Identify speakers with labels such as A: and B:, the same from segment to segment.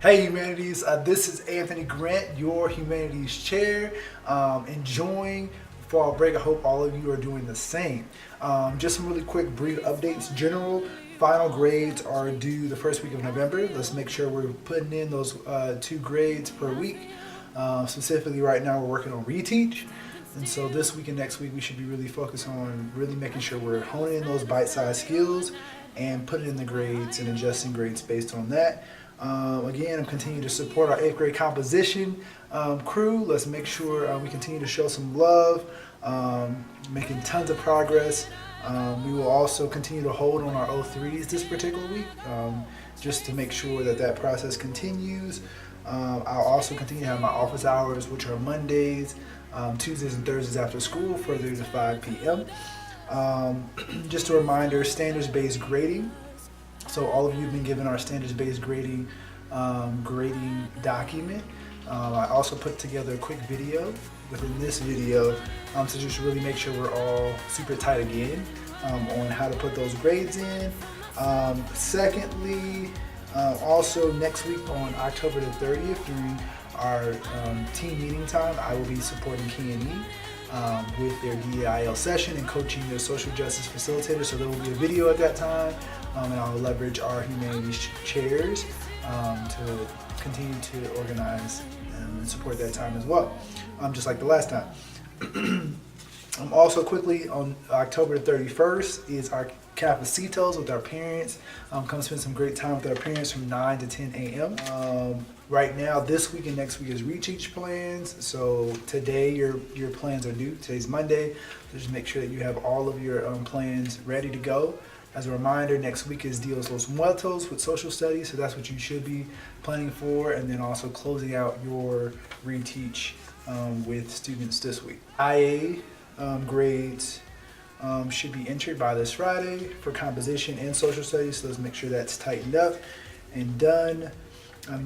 A: Hey Humanities, this is Anthony Grant, your Humanities Chair. Enjoying fall break. I hope all of you are doing the same. Just some really quick brief updates. General final grades are due the first week of November. Let's make sure we're putting in those 2 grades per week. Specifically right now we're working on reteach. And so this week and next week we should be really focused on really making sure we're honing in those bite-sized skills and putting in the grades and adjusting grades based on that. Again, I'm continuing to support our 8th grade composition crew. Let's make sure we continue to show some love, making tons of progress. We will also continue to hold on our O3s this particular week, just to make sure that that process continues. I'll also continue to have my office hours, which are Mondays, Tuesdays, and Thursdays after school, further to 5 p.m. Just a reminder, standards-based grading. So all of you have been given our standards-based grading document. I also put together a quick video within this video to just really make sure we're all super tight again on how to put those grades in. Secondly, also next week on October the 30th during our team meeting time, I will be supporting KNDMS with their DEIL session and coaching their social justice facilitator. So there will be a video at that time, and I'll leverage our humanities chairs to continue to organize and support that time as well, just like the last time. Also quickly, on October 31st is our Cafecitos with our parents. Come spend some great time with our parents from 9 to 10 a.m. Right now, this week and next week is reteach plans. So today your plans are due. Today's Monday. So just make sure that you have all of your plans ready to go. As a reminder, next week is Dios los Muertos with social studies. So that's what you should be planning for. And then also closing out your reteach with students this week. IA grades should be entered by this Friday for composition and social studies, so let's make sure that's tightened up and done.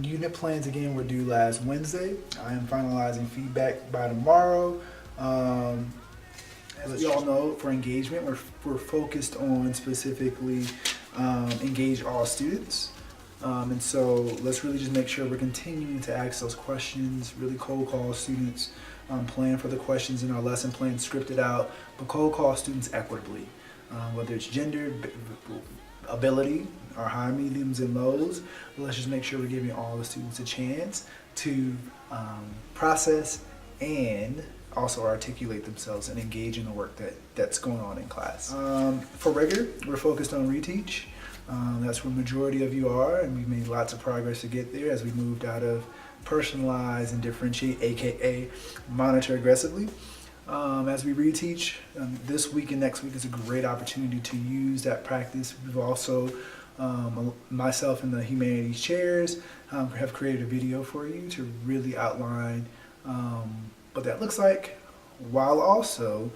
A: Unit plans again were due last Wednesday. I am finalizing feedback by tomorrow. As you all know, for engagement, we're focused on specifically engage all students. And so let's really just make sure we're continuing to ask those questions, really cold call students, plan for the questions in our lesson plan, script it out, but cold call students equitably, whether it's gender, ability, our high, mediums, and lows. Let's just make sure we're giving all the students a chance to process and also articulate themselves and engage in the work that's going on in class. For regular, we're focused on reteach. That's where the majority of you are, and we've made lots of progress to get there as we moved out of personalize and differentiate, aka monitor aggressively. As we reteach, this week and next week is a great opportunity to use that practice. We've also, myself and the humanities chairs, have created a video for you to really outline what that looks like, while also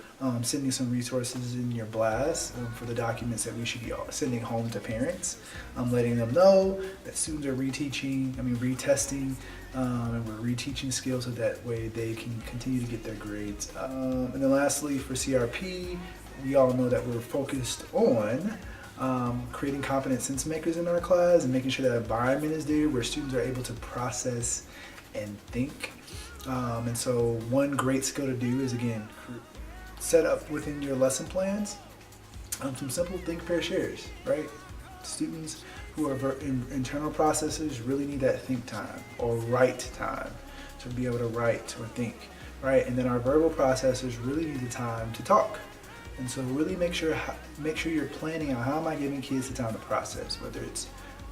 A: sending some resources in your blast for the documents that we should be sending home to parents, letting them know that students are retesting, and we're reteaching skills so that way they can continue to get their grades. And then lastly, for CRP, we all know that we're focused on creating confident sense makers in our class and making sure that environment is there where students are able to process and think. And so one great skill to do is, again, set up within your lesson plans some simple think, pair, shares, right? Students who are internal processors really need that think time or write time to be able to write or think, right? And then our verbal processors really need the time to talk. And so really make sure you're planning out how am I giving kids the time to process, whether it's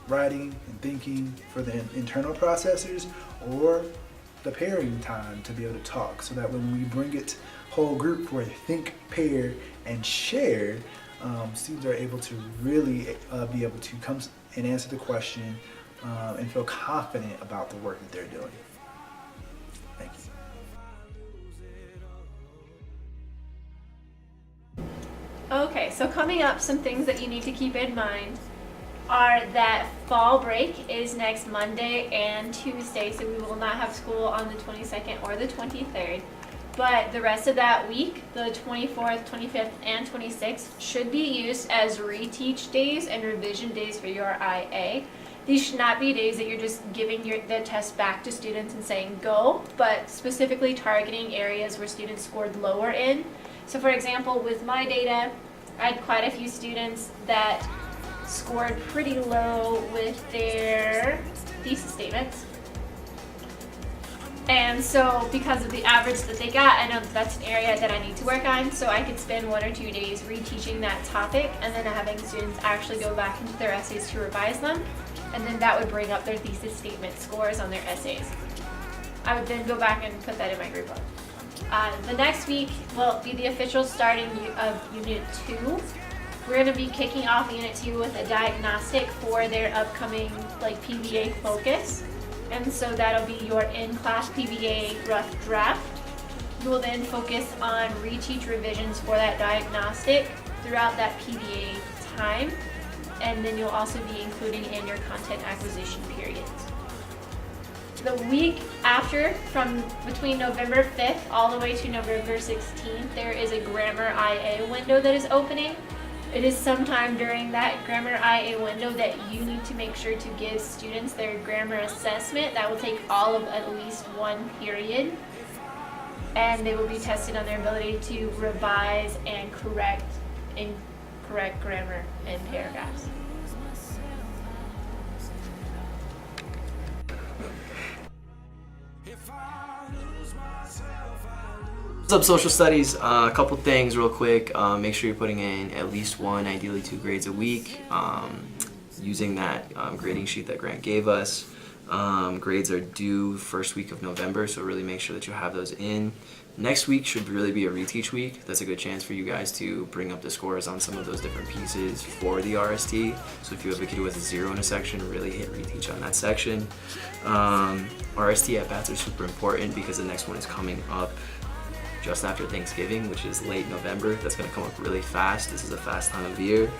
A: writing and thinking for the internal processors or the pairing time to be able to talk, so that when we bring it whole group for a think, pair, and share, students are able to really be able to come and answer the question and feel confident about the work that they're doing. Thank you.
B: Okay, so coming up, some things that you need to keep in mind are that fall break is next Monday and Tuesday, so we will not have school on the 22nd or the 23rd. But the rest of that week, the 24th, 25th, and 26th, should be used as reteach days and revision days for your IA. These should not be days that you're just giving the test back to students and saying go, but specifically targeting areas where students scored lower in. So for example, with my data, I had quite a few students that scored pretty low with their thesis statements. And so because of the average that they got, I know that's an area that I need to work on, so I could spend 1 or 2 days reteaching that topic and then having students actually go back into their essays to revise them, and then that would bring up their thesis statement scores on their essays. I would then go back and put that in my group book. The next week will be the official starting of Unit 2. We're going to be kicking off Unit 2 with a diagnostic for their upcoming PBA focus. And so that'll be your in-class PBA rough draft. You will then focus on reteach revisions for that diagnostic throughout that PBA time. And then you'll also be including in your content acquisition periods. The week after, from between November 5th all the way to November 16th, there is a grammar IA window that is opening. It is sometime during that grammar IA window that you need to make sure to give students their grammar assessment. That will take all of at least 1 period. And they will be tested on their ability to revise and correct incorrect grammar in paragraphs.
C: What's up, social studies? A couple things real quick. Make sure you're putting in at least 1, ideally 2 grades a week, using that grading sheet that Grant gave us. Grades are due first week of November, so really make sure that you have those in. Next week should really be a reteach week. That's a good chance for you guys to bring up the scores on some of those different pieces for the RST. So if you have a kid with a 0 in a section, really hit reteach on that section. RST at bats are super important because the next one is coming up just after Thanksgiving, which is late November. That's going to come up really fast. This is a fast time of year.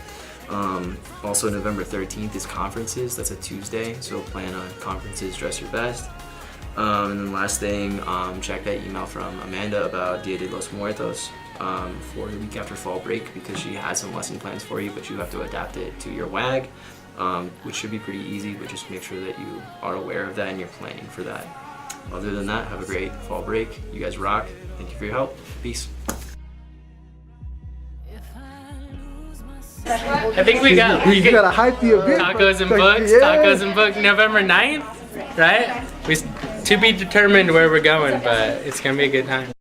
C: Also, November 13th is conferences. That's a Tuesday, so plan on conferences, dress your best. And then last thing, check that email from Amanda about Dia de los Muertos for the week after fall break, because she has some lesson plans for you, but you have to adapt it to your WAG, which should be pretty easy, but just make sure that you are aware of that and you're planning for that. Other than that, have a great fall break. You guys rock. Thank you for your help. Peace.
D: I think we got
E: gotta hype the event.
D: tacos and books.
E: Yeah.
D: Tacos and books, November 9th, right? To be determined where we're going, but it's gonna be a good time.